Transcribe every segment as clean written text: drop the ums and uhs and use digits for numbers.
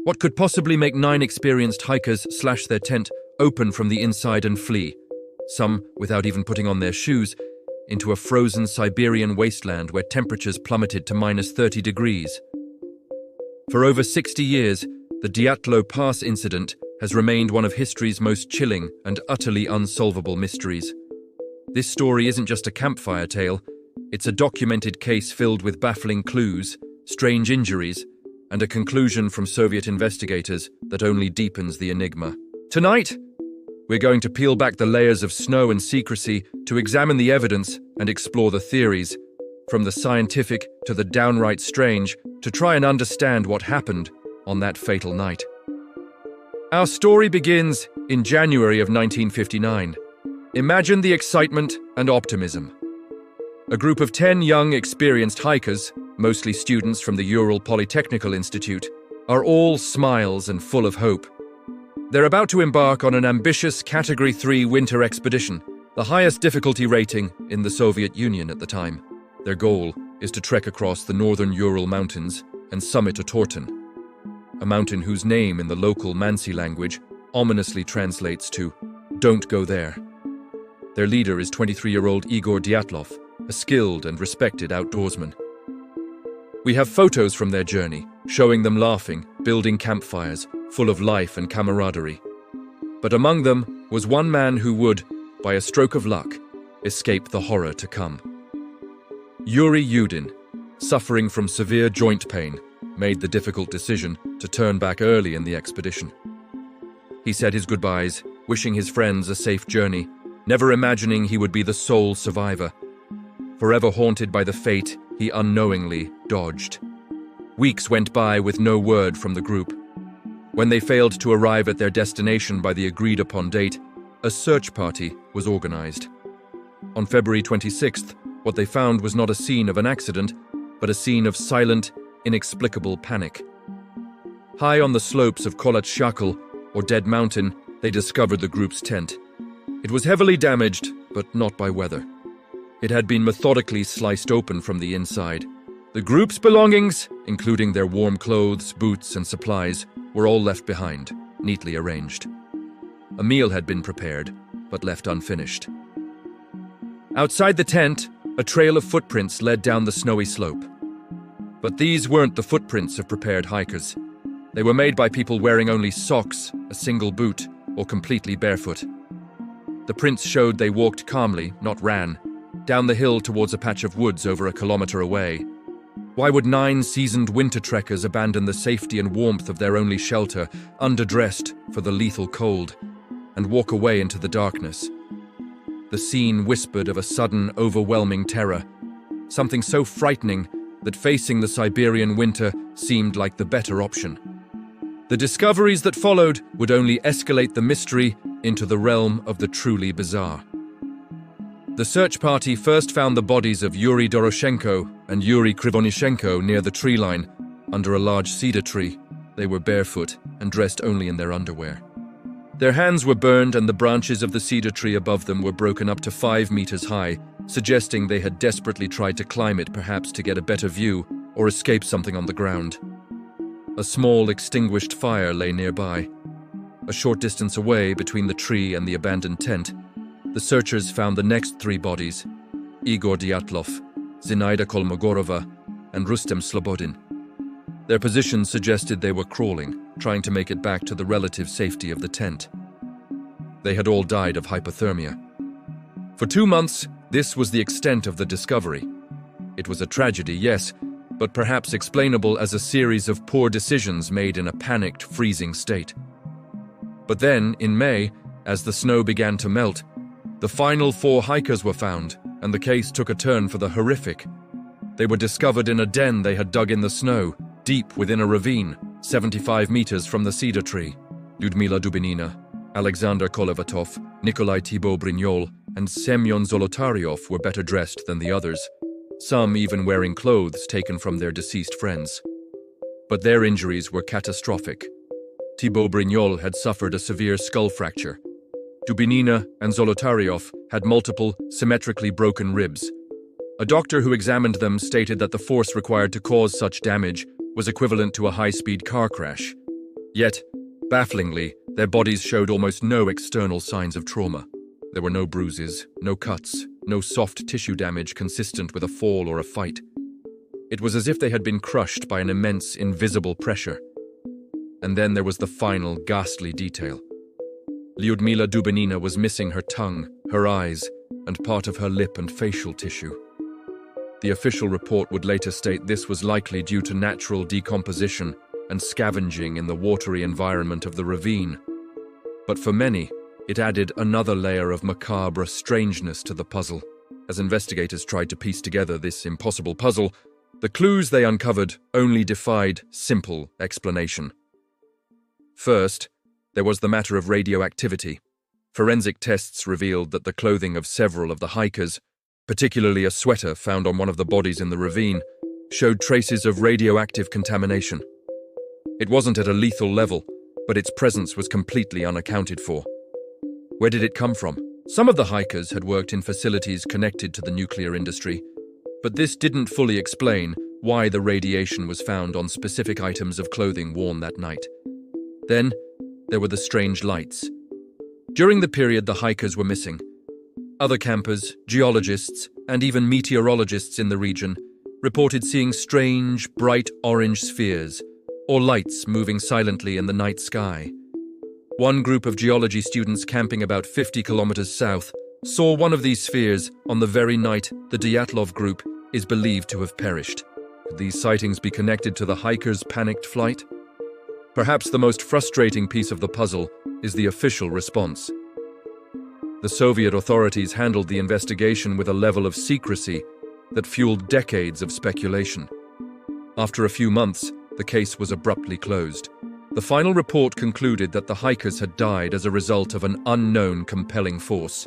What could possibly make 9 experienced hikers slash their tent open from the inside and flee, some without even putting on their shoes, into a frozen Siberian wasteland where temperatures plummeted to -30 degrees? For over 60 years, the Dyatlov Pass incident has remained one of history's most chilling and utterly unsolvable mysteries. This story isn't just a campfire tale, it's a documented case filled with baffling clues, strange injuries, and a conclusion from Soviet investigators that only deepens the enigma. Tonight, we're going to peel back the layers of snow and secrecy to examine the evidence and explore the theories, from the scientific to the downright strange, to try and understand what happened on that fatal night. Our story begins in January of 1959. Imagine the excitement and optimism. A group of 10 young, experienced hikers, mostly students from the Ural Polytechnical Institute, are all smiles and full of hope. They're about to embark on an ambitious Category 3 winter expedition, the highest difficulty rating in the Soviet Union at the time. Their goal is to trek across the northern Ural Mountains and summit a Torten, a mountain whose name in the local Mansi language ominously translates to "Don't go there." Their leader is 23-year-old Igor Dyatlov, a skilled and respected outdoorsman. We have photos from their journey, showing them laughing, building campfires, full of life and camaraderie. But among them was one man who would, by a stroke of luck, escape the horror to come. Yuri Yudin, suffering from severe joint pain, made the difficult decision to turn back early in the expedition. He said his goodbyes, wishing his friends a safe journey, never imagining he would be the sole survivor. Forever haunted by the fate he unknowingly dodged. Weeks went by with no word from the group. When they failed to arrive at their destination by the agreed-upon date, a search party was organized. On February 26th, what they found was not a scene of an accident, but a scene of silent, inexplicable panic. High on the slopes of Kolat Shakal, or Dead Mountain, they discovered the group's tent. It was heavily damaged, but not by weather. It had been methodically sliced open from the inside. The group's belongings, including their warm clothes, boots, and supplies, were all left behind, neatly arranged. A meal had been prepared, but left unfinished. Outside the tent, a trail of footprints led down the snowy slope. But these weren't the footprints of prepared hikers. They were made by people wearing only socks, a single boot, or completely barefoot. The prints showed they walked calmly, not ran, down the hill towards a patch of woods over a kilometer away. Why would 9 seasoned winter trekkers abandon the safety and warmth of their only shelter, underdressed for the lethal cold, and walk away into the darkness? The scene whispered of a sudden, overwhelming terror, something so frightening that facing the Siberian winter seemed like the better option. The discoveries that followed would only escalate the mystery into the realm of the truly bizarre. The search party first found the bodies of Yuri Doroshenko and Yuri Krivonishenko near the tree line, under a large cedar tree. They were barefoot and dressed only in their underwear. Their hands were burned and the branches of the cedar tree above them were broken up to 5 meters high, suggesting they had desperately tried to climb it, perhaps to get a better view or escape something on the ground. A small extinguished fire lay nearby. A short distance away, between the tree and the abandoned tent, the searchers found the next 3 bodies: Igor Dyatlov, Zinaida Kolmogorova, and Rustem Slobodin. Their positions suggested they were crawling, trying to make it back to the relative safety of the tent. They had all died of hypothermia. For 2 months, this was the extent of the discovery. It was a tragedy, yes, but perhaps explainable as a series of poor decisions made in a panicked, freezing state. But then, in May, as the snow began to melt, the final 4 hikers were found, and the case took a turn for the horrific. They were discovered in a den they had dug in the snow, deep within a ravine, 75 meters from the cedar tree. Lyudmila Dubinina, Alexander Kolevatov, Nikolai Thibault-Brignol, and Semyon Zolotaryov were better dressed than the others, some even wearing clothes taken from their deceased friends. But their injuries were catastrophic. Thibault-Brignol had suffered a severe skull fracture. Dubinina and Zolotaryov had multiple, symmetrically broken ribs. A doctor who examined them stated that the force required to cause such damage was equivalent to a high-speed car crash. Yet, bafflingly, their bodies showed almost no external signs of trauma. There were no bruises, no cuts, no soft tissue damage consistent with a fall or a fight. It was as if they had been crushed by an immense, invisible pressure. And then there was the final, ghastly detail. Lyudmila Dubinina was missing her tongue, her eyes, and part of her lip and facial tissue. The official report would later state this was likely due to natural decomposition and scavenging in the watery environment of the ravine. But for many, it added another layer of macabre strangeness to the puzzle. As investigators tried to piece together this impossible puzzle, the clues they uncovered only defied simple explanation. First, there was the matter of radioactivity. Forensic tests revealed that the clothing of several of the hikers, particularly a sweater found on one of the bodies in the ravine, showed traces of radioactive contamination. It wasn't at a lethal level, but its presence was completely unaccounted for. Where did it come from? Some of the hikers had worked in facilities connected to the nuclear industry, but this didn't fully explain why the radiation was found on specific items of clothing worn that night. Then, there were the strange lights. During the period the hikers were missing, other campers, geologists, and even meteorologists in the region reported seeing strange, bright orange spheres, or lights moving silently in the night sky. One group of geology students camping about 50 kilometers south saw one of these spheres on the very night the Dyatlov group is believed to have perished. Could these sightings be connected to the hikers' panicked flight? Perhaps the most frustrating piece of the puzzle is the official response. The Soviet authorities handled the investigation with a level of secrecy that fueled decades of speculation. After a few months, the case was abruptly closed. The final report concluded that the hikers had died as a result of an unknown compelling force.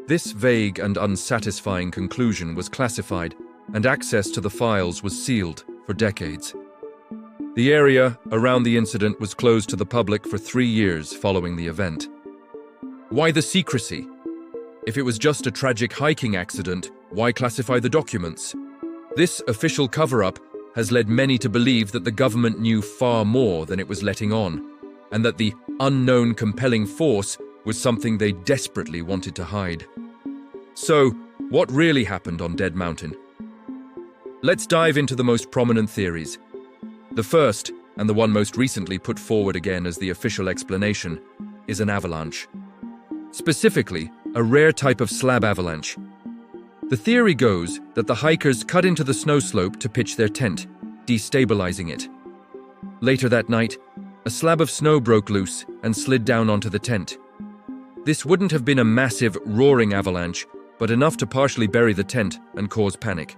This vague and unsatisfying conclusion was classified, and access to the files was sealed for decades. The area around the incident was closed to the public for 3 years following the event. Why the secrecy? If it was just a tragic hiking accident, why classify the documents? This official cover-up has led many to believe that the government knew far more than it was letting on, and that the unknown compelling force was something they desperately wanted to hide. So, what really happened on Dead Mountain? Let's dive into the most prominent theories. The first, and the one most recently put forward again as the official explanation, is an avalanche. Specifically, a rare type of slab avalanche. The theory goes that the hikers cut into the snow slope to pitch their tent, destabilizing it. Later that night, a slab of snow broke loose and slid down onto the tent. This wouldn't have been a massive, roaring avalanche, but enough to partially bury the tent and cause panic.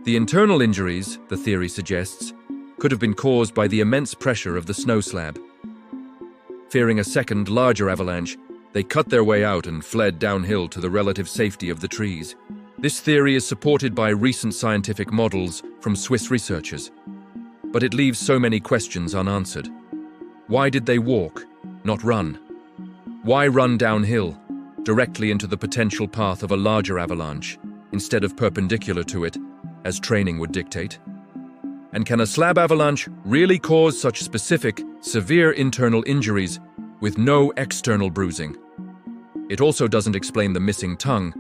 The internal injuries, the theory suggests, could have been caused by the immense pressure of the snow slab. Fearing a second, larger avalanche, they cut their way out and fled downhill to the relative safety of the trees. This theory is supported by recent scientific models from Swiss researchers, but it leaves so many questions unanswered. Why did they walk, not run? Why run downhill, directly into the potential path of a larger avalanche, instead of perpendicular to it, as training would dictate? And can a slab avalanche really cause such specific, severe internal injuries with no external bruising? It also doesn't explain the missing tongue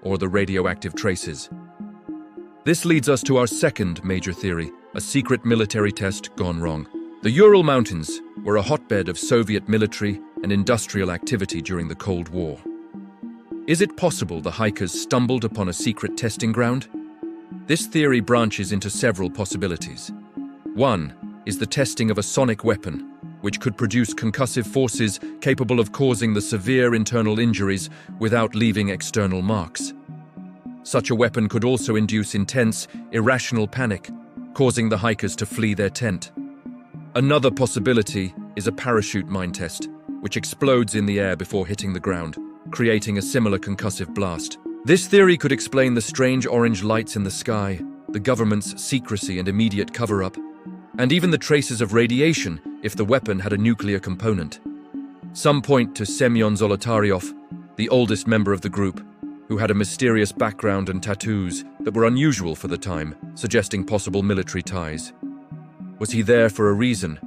or the radioactive traces. This leads us to our second major theory, a secret military test gone wrong. The Ural Mountains were a hotbed of Soviet military and industrial activity during the Cold War. Is it possible the hikers stumbled upon a secret testing ground? This theory branches into several possibilities. One is the testing of a sonic weapon, which could produce concussive forces capable of causing the severe internal injuries without leaving external marks. Such a weapon could also induce intense, irrational panic, causing the hikers to flee their tent. Another possibility is a parachute mine test, which explodes in the air before hitting the ground, creating a similar concussive blast. This theory could explain the strange orange lights in the sky, the government's secrecy and immediate cover-up, and even the traces of radiation if the weapon had a nuclear component. Some point to Semyon Zolotaryov, the oldest member of the group, who had a mysterious background and tattoos that were unusual for the time, suggesting possible military ties. Was he there for a reason?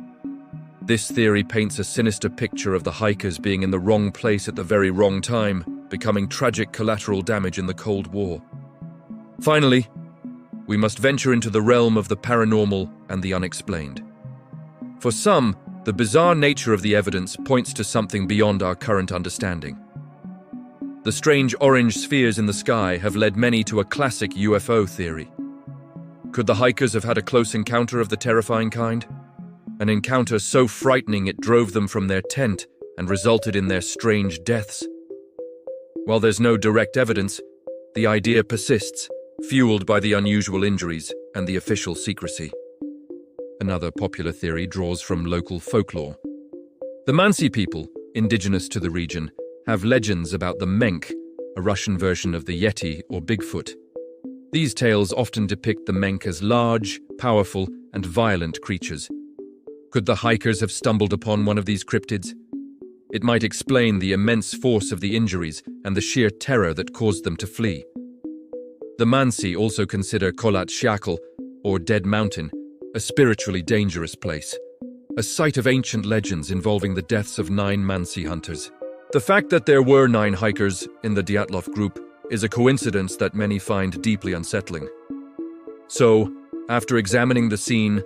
This theory paints a sinister picture of the hikers being in the wrong place at the very wrong time, becoming tragic collateral damage in the Cold War. Finally, we must venture into the realm of the paranormal and the unexplained. For some, the bizarre nature of the evidence points to something beyond our current understanding. The strange orange spheres in the sky have led many to a classic UFO theory. Could the hikers have had a close encounter of the terrifying kind? An encounter so frightening it drove them from their tent and resulted in their strange deaths. While there's no direct evidence, the idea persists, fueled by the unusual injuries and the official secrecy. Another popular theory draws from local folklore. The Mansi people, indigenous to the region, have legends about the Menk, a Russian version of the Yeti or Bigfoot. These tales often depict the Menk as large, powerful, and violent creatures. Could the hikers have stumbled upon one of these cryptids? It might explain the immense force of the injuries and the sheer terror that caused them to flee. The Mansi also consider Kholat Syakhl, or Dead Mountain, a spiritually dangerous place, a site of ancient legends involving the deaths of 9 Mansi hunters. The fact that there were 9 hikers in the Dyatlov group is a coincidence that many find deeply unsettling. So, after examining the scene,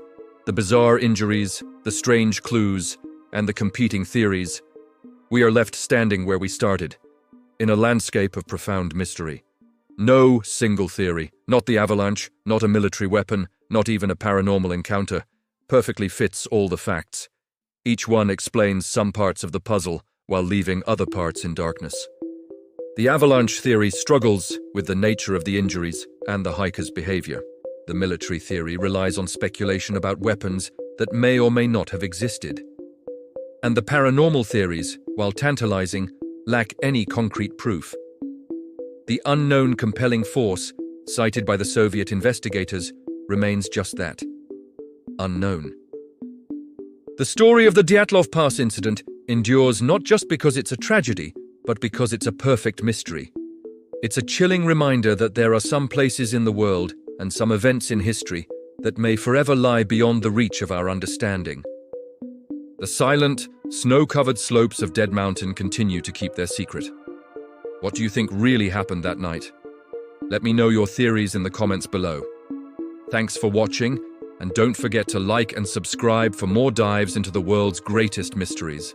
the bizarre injuries, the strange clues, and the competing theories, we are left standing where we started, in a landscape of profound mystery. No single theory, not the avalanche, not a military weapon, not even a paranormal encounter, perfectly fits all the facts. Each one explains some parts of the puzzle while leaving other parts in darkness. The avalanche theory struggles with the nature of the injuries and the hikers' behavior. The military theory relies on speculation about weapons that may or may not have existed. And the paranormal theories, while tantalizing, lack any concrete proof. The unknown compelling force, cited by the Soviet investigators, remains just that: unknown. The story of the Dyatlov Pass incident endures not just because it's a tragedy, but because it's a perfect mystery. It's a chilling reminder that there are some places in the world and some events in history that may forever lie beyond the reach of our understanding. The silent, snow-covered slopes of Dead Mountain continue to keep their secret. What do you think really happened that night? Let me know your theories in the comments below. Thanks for watching, and don't forget to like and subscribe for more dives into the world's greatest mysteries.